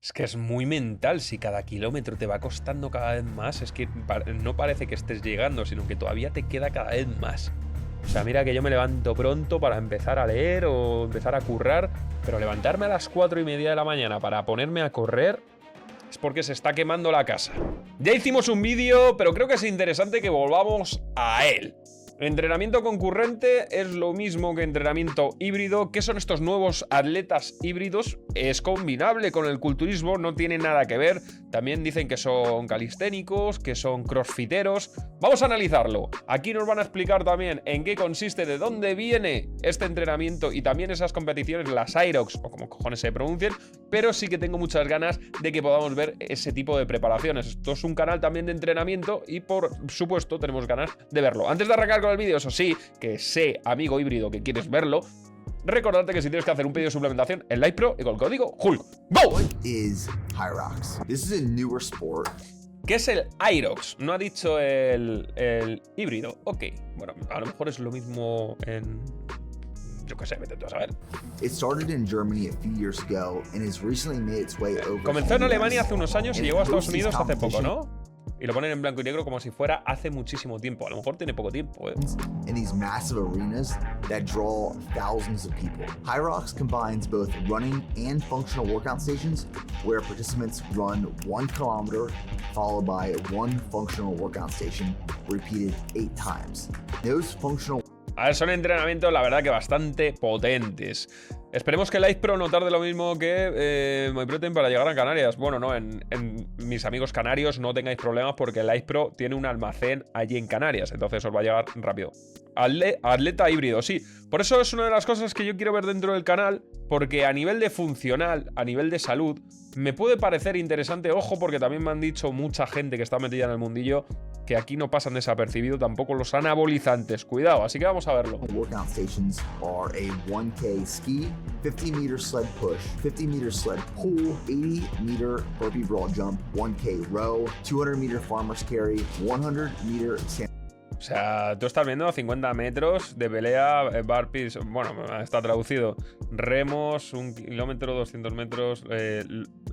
Es que es muy mental, si cada kilómetro te va costando cada vez más, es que no parece que estés llegando, sino que todavía te queda cada vez más. O sea, mira que yo me levanto pronto para empezar a leer o empezar a currar, pero levantarme a las 4:30 de la mañana para ponerme a correr es porque se está quemando la casa. Ya hicimos un vídeo, pero creo que es interesante que volvamos a él. Entrenamiento concurrente es lo mismo que entrenamiento híbrido. ¿Qué son estos nuevos atletas híbridos? Es combinable con el culturismo, no tiene nada que ver. También dicen que son calisténicos, que son crossfiteros. Vamos a analizarlo. Aquí nos van a explicar también en qué consiste, de dónde viene este entrenamiento y también esas competiciones, las Irox, o como cojones se pronuncien, pero sí que tengo muchas ganas de que podamos ver ese tipo de preparaciones. Esto es un canal también de entrenamiento y por supuesto tenemos ganas de verlo. Antes de arrancar con el vídeo, eso sí, que sé, amigo híbrido, que quieres verlo, recordarte que si tienes que hacer un pedido de suplementación en LifePro y con el código HULK. ¡Go! What is Hyrox? This is a newer sport. ¿Qué es el Irox? No ha dicho el híbrido. Ok, bueno, a lo mejor es lo mismo en... Yo qué sé, vete tú a saber. It started in Germany a few years ago and has recently made its way over. Comenzó en Alemania hace unos años y llegó a Estados Unidos hace poco, competition ¿no? Y lo ponen en blanco y negro como si fuera hace muchísimo tiempo. A lo mejor tiene poco tiempo, ¿eh? In these massive arenas that draw thousands of people. Hyrox combines both running and functional workout stations where participants run 1 kilometer followed by 1 functional workout station repeated 8 times. Those functional A ver, son entrenamientos, la verdad, que bastante potentes. Esperemos que LifePro no tarde lo mismo que MyProtein para llegar a Canarias. Bueno, no, en mis amigos canarios no tengáis problemas porque LifePro tiene un almacén allí en Canarias, entonces os va a llegar rápido. Atleta híbrido, sí. Por eso es una de las cosas que yo quiero ver dentro del canal, porque a nivel de funcional, a nivel de salud, me puede parecer interesante. Ojo, porque también me han dicho mucha gente que está metida en el mundillo que aquí no pasan desapercibido tampoco los anabolizantes. Cuidado, así que vamos a verlo. workout stations are a 1K ski, 50-meter sled push, 50-meter sled pull, 80-meter burpee brawl jump, 1K row, 200-meter farmer's carry, 100-meter O sea, tú estás viendo 50 metros de pelea, burpees, bueno, está traducido, remos, 1 kilómetro, 200 metros,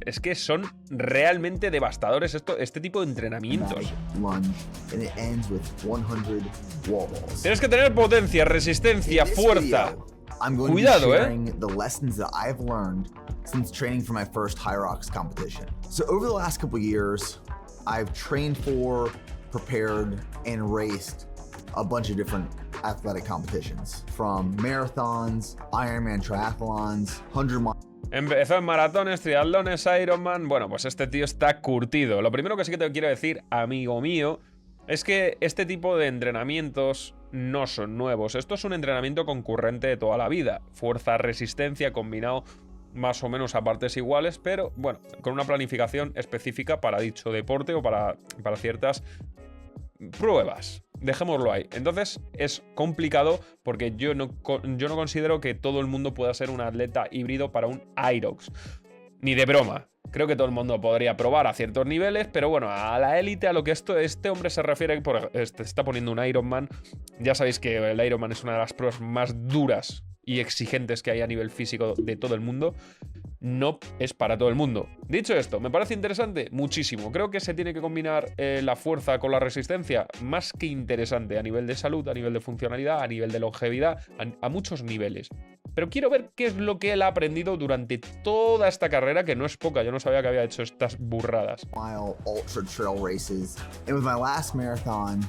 es que son realmente devastadores este tipo de entrenamientos. lunge, and it ends with 100 wall balls. Tienes que tener potencia, resistencia, In this fuerza. video, I'm going Cuidado, to be sharing the lessons that I've learned since training for my first Hyrox competition. So over the last couple years, I've trained for, prepared, and raced a bunch of different athletic competitions, from marathons, Ironman triathlons, 100-mile. Empezó en maratones, triatlones, Ironman. Bueno, pues este tío está curtido. Lo primero que sí que te quiero decir, amigo mío, es que este tipo de entrenamientos no son nuevos. Esto es un entrenamiento concurrente de toda la vida. Fuerza, resistencia, combinado más o menos a partes iguales, pero bueno, con una planificación específica para dicho deporte o para ciertas pruebas. Dejémoslo ahí. Entonces es complicado porque yo no considero que todo el mundo pueda ser un atleta híbrido para un Irox. Ni de broma. Creo que todo el mundo podría probar a ciertos niveles, pero bueno, a la élite, a lo que este hombre se refiere, está poniendo un Ironman. Ya sabéis que el Ironman es una de las pruebas más duras y exigentes que hay a nivel físico de todo el mundo. No es para todo el mundo. Dicho esto, ¿me parece interesante? Muchísimo. Creo que se tiene que combinar la fuerza con la resistencia. Más que interesante a nivel de salud, a nivel de funcionalidad, a nivel de longevidad, a muchos niveles. Pero quiero ver qué es lo que él ha aprendido durante toda esta carrera, que no es poca. Yo no sabía que había hecho estas burradas. Ultra trail races. And with my last marathon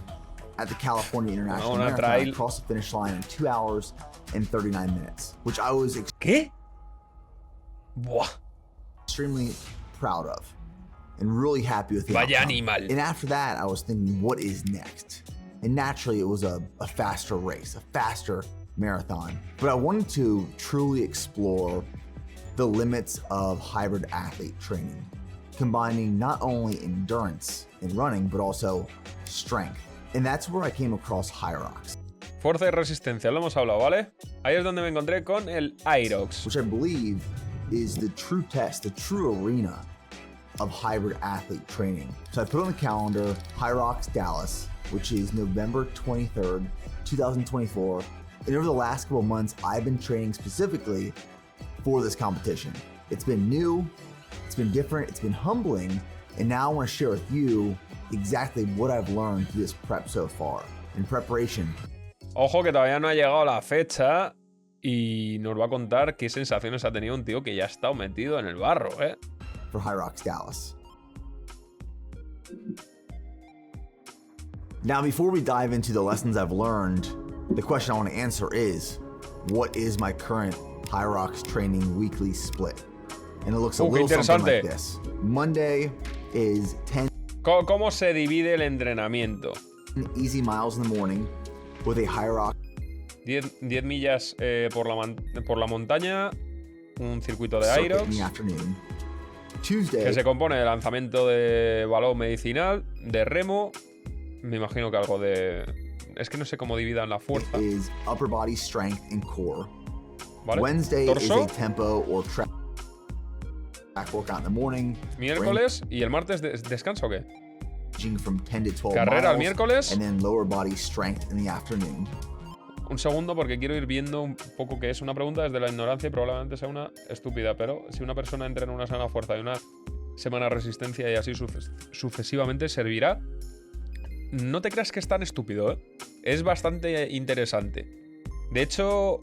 at the California International Una Marathon, I trail. crossed the finish line in 2 hours and 39 minutes, which I was ¿Qué? Buah. extremely proud of and really happy with the Vaya outcome. animal. And after that, I was thinking, what is next? And naturally, it was a faster race, a faster marathon. But I wanted to truly explore the limits of hybrid athlete training, combining not only endurance in running, but also strength. And that's where I came across Hyrox, Fuerza y resistencia, lo hemos hablado, ¿vale? Ahí es donde me encontré con el Irox. which I believe is the true test, the true arena of hybrid athlete training. So I put on the calendar Hyrox Dallas, which is November 23rd, 2024. And over the last couple of months, I've been training specifically for this competition. It's been new, It's been different, it's been humbling, and now I want to share with you exactly what I've learned through this prep so far. In preparation. Ojo que todavía no ha llegado la fecha y nos va a contar qué sensaciones ha tenido un tío que ya ha estado metido en el barro, ¿eh? For Hyrox Dallas. Now, before we dive into the lessons I've learned, the question I want to answer is, what is my current Hyrox training weekly split? And it looks a little something like this. Monday is 10 ¿Cómo se divide el entrenamiento? easy miles in the morning with a Hyrox 10 millas por la montaña, un circuito de circuit Aerox, in the afternoon. Tuesday que se compone de lanzamiento de balón medicinal, de remo, me imagino que algo de... Es que no sé cómo dividan la fuerza. is upper body strength and core. ¿Vale? Wednesday is Torso, a tempo or track workout in the morning. miércoles y el martes ¿descanso o qué? Ranging from 10 to 12 Carrera el miles, miércoles. and then lower body strength in the afternoon. Un segundo porque quiero ir viendo un poco que es una pregunta desde la ignorancia y probablemente sea una estúpida, pero si una persona entrena una semana fuerza y una semana resistencia y así sucesivamente servirá. No te creas que es tan estúpido, ¿eh? Es bastante interesante. De hecho,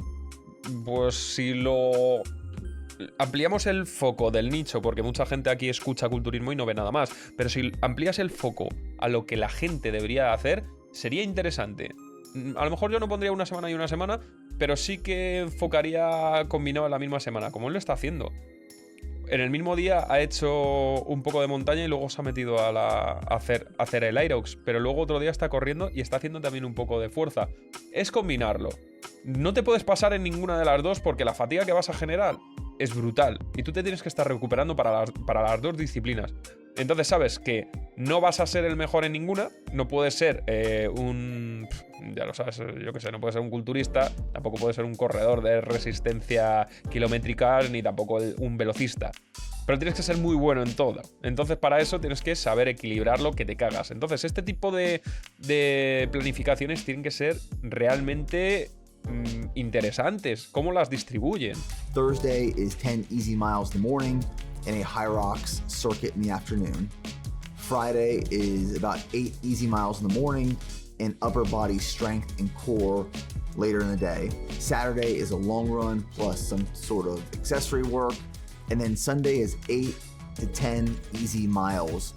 pues si lo ampliamos el foco del nicho, porque mucha gente aquí escucha culturismo y no ve nada más, pero si amplías el foco a lo que la gente debería hacer, sería interesante. A lo mejor yo no pondría una semana y una semana, pero sí que enfocaría combinado en la misma semana, como él lo está haciendo. En el mismo día ha hecho un poco de montaña y luego se ha metido a hacer el Aerox, pero luego otro día está corriendo y está haciendo también un poco de fuerza. Es combinarlo. No te puedes pasar en ninguna de las dos porque la fatiga que vas a generar es brutal y tú te tienes que estar recuperando para las dos disciplinas. Entonces sabes que no vas a ser el mejor en ninguna, no puedes ser ya lo sabes, yo qué sé, no puedes ser un culturista, tampoco puedes ser un corredor de resistencia kilométrica, ni tampoco un velocista. Pero tienes que ser muy bueno en todo. Entonces para eso tienes que saber equilibrarlo que te cagas. Entonces este tipo de planificaciones tienen que ser realmente interesantes. ¿Cómo las distribuyen? Thursday is 10 easy miles in the morning and a Hyrox circuit in the afternoon. Friday is about 8 easy miles in the morning and upper body strength and core later in the day. Saturday is a long run plus some sort of accessory work. And then Sunday is 8 to 10 easy miles.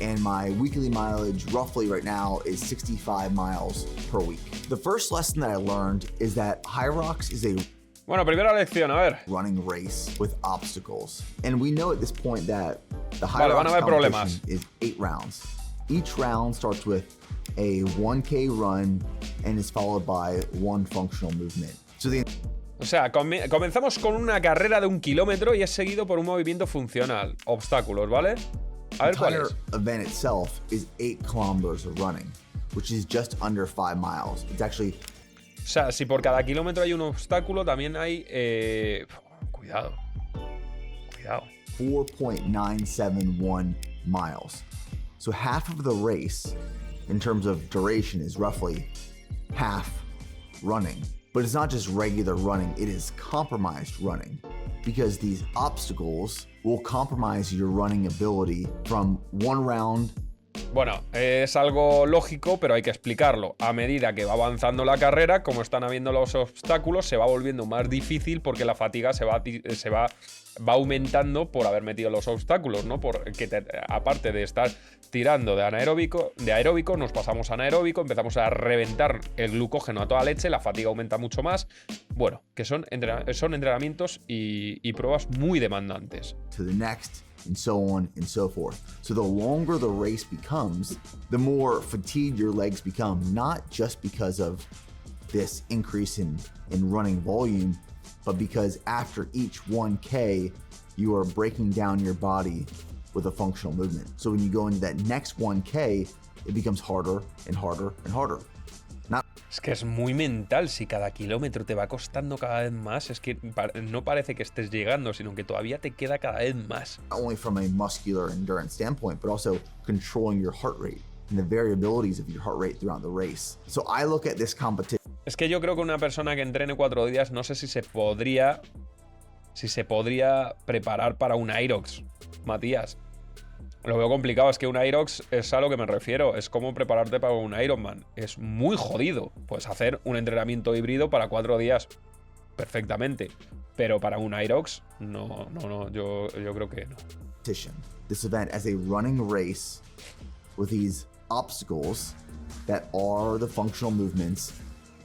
And my weekly mileage roughly right now is 65 miles per week. The first lesson that I learned is that Hyrox is a Bueno, primera lección, a ver. running race with obstacles. And we know at this point that the Vale, van a Hyrox haber competition problemas. is 8 rounds. Each round starts with a 1K run and is followed by one functional movement. So the O sea, comenzamos con una carrera de 1 kilómetro y es seguido por un movimiento funcional. Obstáculos, ¿vale? A ver cuál entire es. event itself is 8 kilometers of running, which is just under 5 miles. It's actually O sea, si por cada kilómetro hay un obstáculo, también hay... Cuidado. Cuidado. 4.971 miles. So half of the race, in terms of duration, is roughly half running. But it's not just regular running, it is compromised running. Because these obstacles will compromise your running ability from one round. Bueno, es algo lógico, pero hay que explicarlo. A medida que va avanzando la carrera, como están habiendo los obstáculos, se va volviendo más difícil porque la fatiga se va aumentando por haber metido los obstáculos, ¿no? Porque aparte de estar tirando de aeróbico, nos pasamos a anaeróbico, empezamos a reventar el glucógeno a toda leche, la fatiga aumenta mucho más. Bueno, que son entrenamientos y pruebas muy demandantes. To the next, and so on and so forth. So the longer the race becomes, the more fatigued your legs become, not just because of this increase in running volume, but because after each 1K, you are breaking down your body with a functional movement. So when you go into that next 1K, it becomes harder and harder and harder. Es que es muy mental. Si cada kilómetro te va costando cada vez más, es que no parece que estés llegando, sino que todavía te queda cada vez más. Not only from a muscular endurance standpoint, but also controlling your heart rate and the variabilities of your heart rate throughout the race. So I look at this competition. Es que yo creo que una persona que entrene 4 días, no sé si se podría preparar para un Aerox. Matías. Lo veo complicado, es que un Aerox es a lo que me refiero. Es como prepararte para un Ironman. Es muy jodido. Puedes hacer un entrenamiento híbrido para 4 días perfectamente. Pero para un Aerox, no, yo creo que no. This event as a running race with these obstacles that are the functional movements,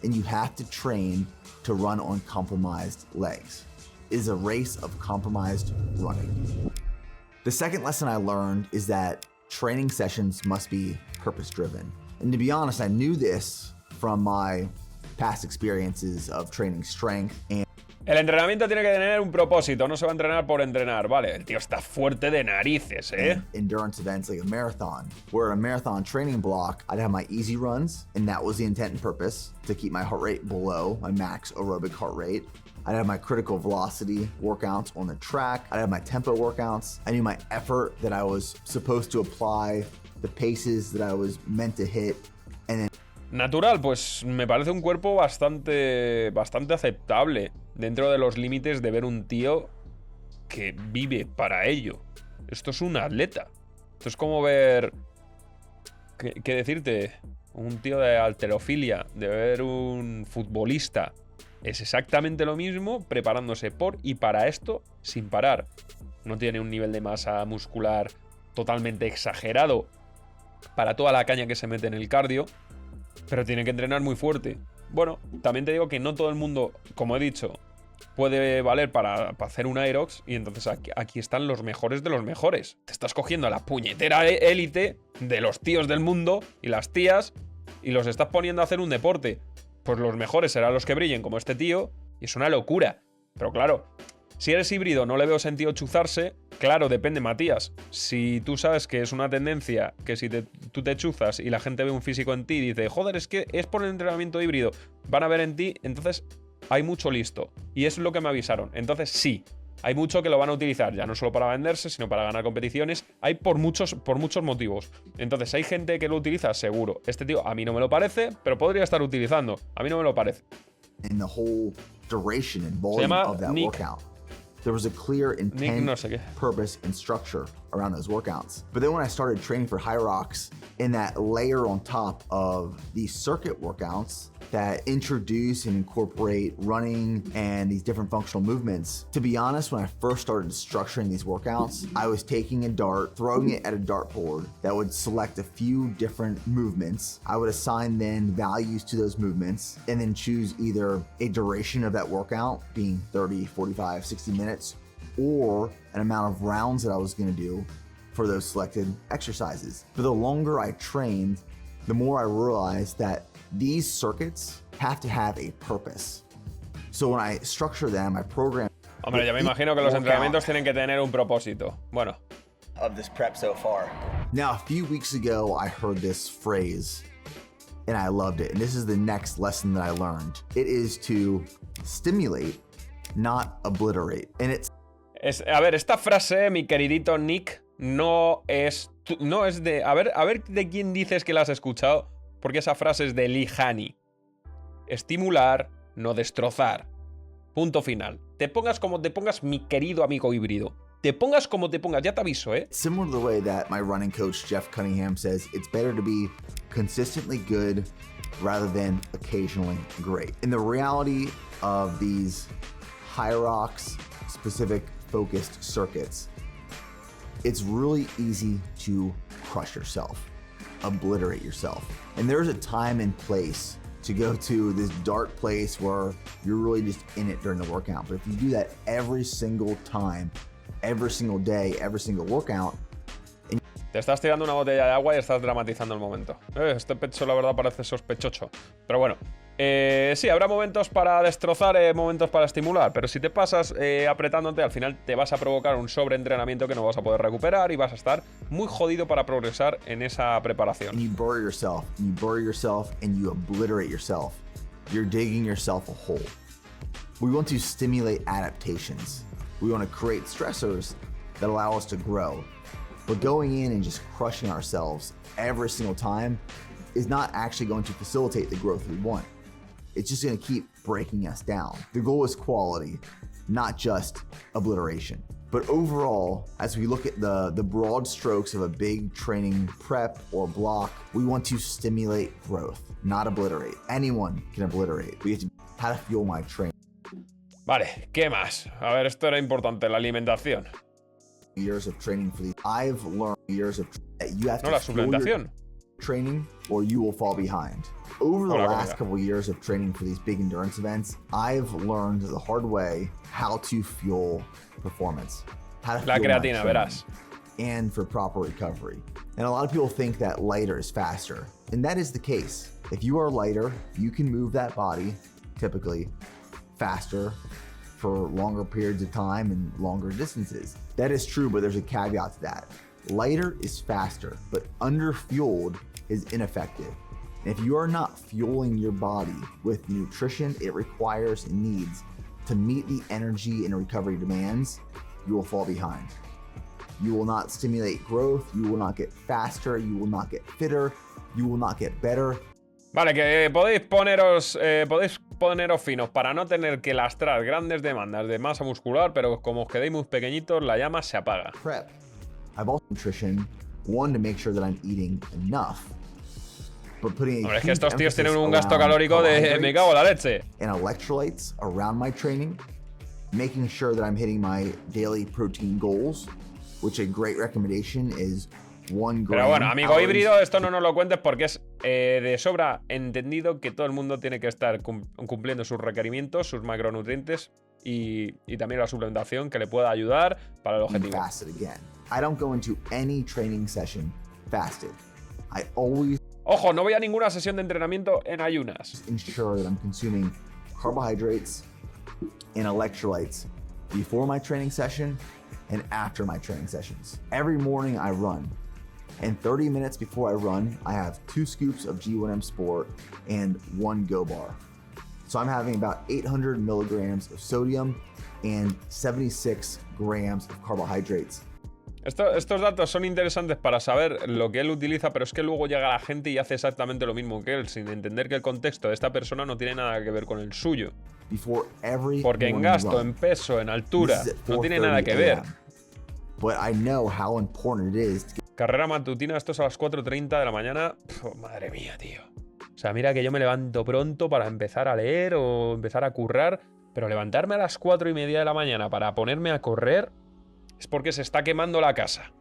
and you have to train to run on compromised legs. It is a race of compromised running. The second lesson I learned is that training sessions must be purpose-driven. And to be honest, I knew this from my past experiences of training strength and el entrenamiento tiene que tener un propósito, no se va a entrenar por entrenar. Vale, el tío está fuerte de narices, ¿eh? endurance events like a marathon, where a marathon training block, I'd have my easy runs, and that was the intent and purpose, to keep my heart rate below my max aerobic heart rate. I'd have my critical velocity workouts on the track. I'd have my tempo workouts. I knew my effort that I was supposed to apply, the paces that I was meant to hit, and then natural, pues me parece un cuerpo bastante aceptable dentro de los límites de ver un tío que vive para ello. Esto es un atleta. Esto es como ver, ¿qué decirte? Un tío de halterofilia, de ver un futbolista. Es exactamente lo mismo, preparándose por y para esto sin parar. No tiene un nivel de masa muscular totalmente exagerado para toda la caña que se mete en el cardio, pero tiene que entrenar muy fuerte. Bueno, también te digo que no todo el mundo, como he dicho, puede valer para hacer un Aerox, y entonces aquí están los mejores de los mejores. Te estás cogiendo a la puñetera élite de los tíos del mundo y las tías y los estás poniendo a hacer un deporte. Pues los mejores serán los que brillen, como este tío, y es una locura. Pero claro, si eres híbrido no le veo sentido chuzarse. Claro, depende, Matías. Si tú sabes que es una tendencia, que si tú te chuzas y la gente ve un físico en ti y dice, joder, es que es por el entrenamiento híbrido, van a ver en ti, entonces hay mucho listo. Y eso es lo que me avisaron. Entonces sí, hay mucho que lo van a utilizar, ya no solo para venderse, sino para ganar competiciones. Hay por muchos motivos. Entonces hay gente que lo utiliza, seguro. Este tío a mí no me lo parece, pero podría estar utilizando. A mí no me lo parece. In the whole duration and volume of that workout. There was a clear intent, purpose, and structure around those workouts. But then when I started training for Hyrox, in that layer on top of these circuit workouts that introduce and incorporate running and these different functional movements, to be honest, when I first started structuring these workouts, I was taking a dart, throwing it at a dartboard that would select a few different movements. I would assign then values to those movements and then choose either a duration of that workout, being 30, 45, 60 minutes, or an amount of rounds that I was going to do for those selected exercises. But the longer I trained, the more I realized that these circuits have to have a purpose. So when I structure them, I program. Hombre, ya me imagino que los entrenamientos tienen que tener un propósito. Bueno. Of this prep so far. Now, a few weeks ago, I heard this phrase and I loved it. And this is the next lesson that I learned. It is to stimulate, not obliterate. And it's a ver, esta frase, mi queridito Nick, no es de... A ver de quién dices que la has escuchado, porque esa frase es de Lee Haney. Estimular, no destrozar. Punto final. Te pongas como te pongas, mi querido amigo híbrido. Te pongas como te pongas, ya te aviso, ¿eh? Similar to the way that my running coach, Jeff Cunningham, says, it's better to be consistently good rather than occasionally great. In the reality of these Hyrox specific focused circuits, it's really easy to crush yourself, obliterate yourself. And there's a time and place to go to this dark place where you're really just in it during the workout. But if you do that every single time, every single day, every single workout, te estás tirando una botella de agua y estás dramatizando el momento. Este pecho, la verdad, parece sospechoso. Pero bueno, sí, habrá momentos para destrozar, momentos para estimular. Pero si te pasas apretándote, al final te vas a provocar un sobreentrenamiento que no vas a poder recuperar y vas a estar muy jodido para progresar en esa preparación. And you bury yourself, and you obliterate yourself. You're digging yourself a hole. We want to stimulate adaptations. We want to create stressors that allow us to grow. But going in and just crushing ourselves every single time is not actually going to facilitate the growth we want. It's just going to keep breaking us down. The goal is quality, not just obliteration. But overall, as we look at the broad strokes of a big training prep or block, we want to stimulate growth, not obliterate. Anyone can obliterate. We have to how to fuel my training. Vale, ¿qué más? A ver, esto era importante, la alimentación. Years of training for these. I've learned years of that you have No, to la fuel your suplementación. training or you will fall behind. Over the Hola, last colega. couple years of training for these big endurance events, I've learned the hard way how to fuel performance. How to La fuel my creatina, training, verás. and for proper recovery. And a lot of people think that lighter is faster, and that is the case. If you are lighter, you can move that body typically faster for longer periods of time and longer distances. That is true, but there's a caveat to that. Lighter is faster, but underfueled is ineffective. And if you are not fueling your body with nutrition it requires and needs to meet the energy and recovery demands, you will fall behind. You will not stimulate growth, you will not get faster, you will not get fitter, you will not get better. Vale, que podéis poneros finos para no tener que lastrar grandes demandas de masa muscular, pero como os quedéis muy pequeñitos, la llama se apaga. Prep. I've also nutrition, one to make sure that I'm eating enough. But putting a Hombre, es que huge estos tíos tienen emphasis un gasto around calórico de me carbohydrates cago en la leche. and electrolytes around my training, making sure that I'm hitting my daily protein goals, which a great recommendation is 1 gram. Pero bueno, amigo calories. híbrido, esto no nos lo cuentes porque es de sobra entendido que todo el mundo tiene que estar cumpliendo sus requerimientos, sus macronutrientes y también la suplementación que le pueda ayudar para el And objetivo. fasted again. I don't go into any training session fasted. I always Ojo, no voy a ninguna sesión de entrenamiento en ayunas. ensure that I'm consuming carbohydrates and electrolytes before my training session and after my training sessions. Every morning I run, and 30 minutes before I run, I have 2 scoops of G1M Sport and 1 Go Bar. So I'm having about 800 milligrams of sodium and 76 grams of carbohydrates. Estos datos son interesantes para saber lo que él utiliza, pero es que luego llega la gente y hace exactamente lo mismo que él, sin entender que el contexto de esta persona no tiene nada que ver con el suyo. Before every Porque en morning gasto, run. en peso, en altura, This is at no tiene nada 4:30 que ver. a.m. But I know how important it is to get Carrera matutina, esto es a las 4:30 de la mañana. Pf, madre mía, tío. O sea, mira que yo me levanto pronto para empezar a leer o empezar a currar, pero levantarme a las 4:30 de la mañana para ponerme a correr es porque se está quemando la casa.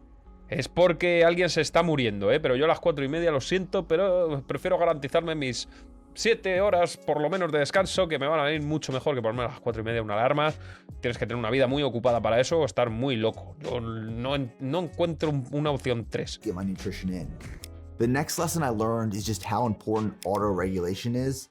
Es porque alguien se está muriendo, ¿eh? Pero yo a las 4:30 lo siento, pero prefiero garantizarme mis 7 horas por lo menos de descanso, que me van a venir mucho mejor que ponerme a las 4:30 una alarma. Tienes que tener una vida muy ocupada para eso o estar muy loco. Yo no encuentro una opción 3. my nutrition in. The next lesson I learned is just how important auto-regulation is.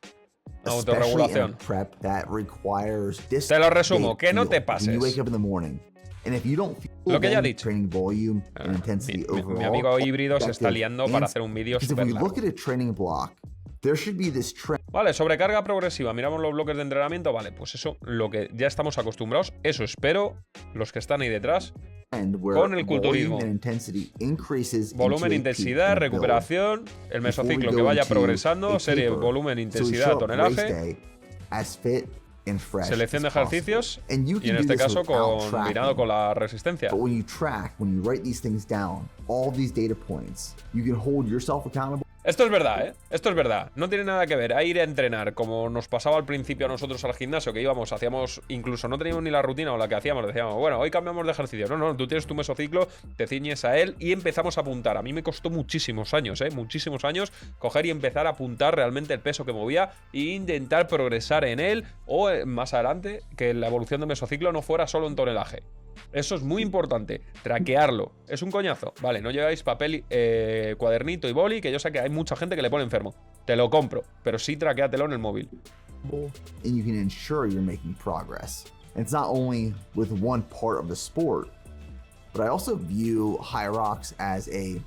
Especially in a Autorregulación. prep that requires this Te lo resumo, big que no te deal. When pases. you wake up in the morning, and if you don't feel Lo que ya he then dicho. training volume and intensity Mi overall, amigo híbrido se está effective liando para and- hacer un vídeo because if súper we largo. look at a training block, there should be this trend Vale, sobrecarga progresiva. Miramos los bloques de entrenamiento. Vale, pues eso, lo que ya estamos acostumbrados. Eso espero, los que están ahí detrás. where Con el culturismo. volume and intensity increases into Volumen, a intensidad, peak build. recuperación, el Before we mesociclo go que vaya into progresando, a serie, taper. volumen, So we intensidad, show up race tonelaje, day as fit and fresh selección de as possible. ejercicios And you y en can este do this caso without combinado tracking. con la resistencia. But when you track, when you write these things down, all these data points, you can hold yourself accountable. Esto es verdad, ¿eh? Esto es verdad. No tiene nada que ver a ir a entrenar como nos pasaba al principio a nosotros al gimnasio, que íbamos, hacíamos, incluso no teníamos ni la rutina o la que hacíamos, decíamos, bueno, hoy cambiamos de ejercicio. No, no, tú tienes tu mesociclo, te ciñes a él y empezamos a apuntar. A mí me costó muchísimos años, muchísimos años, coger y empezar a apuntar realmente el peso que movía e intentar progresar en él o más adelante que la evolución del mesociclo no fuera solo en tonelaje. Eso es muy importante, traquearlo. ¿Es un coñazo? Vale, no lleváis papel, cuadernito y boli, que yo sé que hay mucha gente que le pone enfermo. Te lo compro, pero sí traquéatelo en el móvil. And you can ensure you're making progress. And it's not only with one part of the sport, but I also view Hyrox as a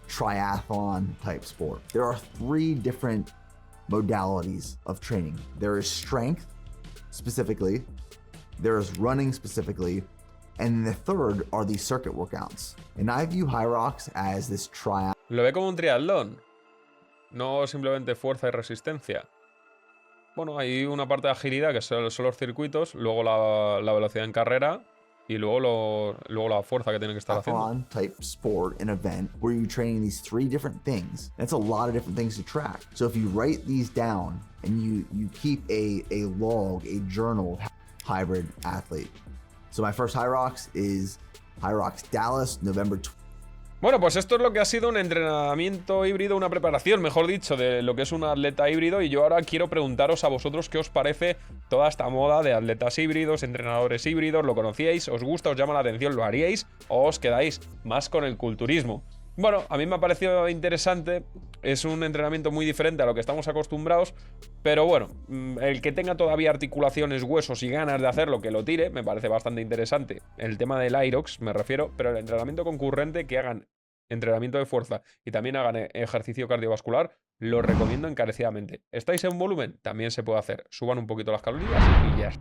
triathlon type sport. There are 3 different modalities of training. There is strength specifically, there is running specifically, and the third are the circuit workouts. And I view Hyrox as this triathlon. Lo ve como un triatlón, no simplemente fuerza y resistencia. Bueno, hay una parte de agilidad que son los circuitos, luego la velocidad en carrera y luego la fuerza que tienen que estar haciendo. Triathlon type sport and event where you're training these 3 different things. That's a lot of different things to track. So if you write these down and you keep a log, a journal of hybrid athlete. So my first Hyrox is Hyrox Dallas, November 20. Bueno, pues esto es lo que ha sido un entrenamiento híbrido, una preparación, mejor dicho, de lo que es un atleta híbrido. Y yo ahora quiero preguntaros a vosotros qué os parece toda esta moda de atletas híbridos, entrenadores híbridos. ¿Lo conocíais? ¿Os gusta? ¿Os llama la atención? ¿Lo haríais? ¿O os quedáis más con el culturismo? Bueno, a mí me ha parecido interesante. Es un entrenamiento muy diferente a lo que estamos acostumbrados. Pero bueno, el que tenga todavía articulaciones, huesos y ganas de hacerlo, que lo tire, me parece bastante interesante. El tema del Hyrox, me refiero, pero el entrenamiento concurrente, que hagan entrenamiento de fuerza y también hagan ejercicio cardiovascular, lo recomiendo encarecidamente. ¿Estáis en volumen? También se puede hacer. Suban un poquito las calorías y ya.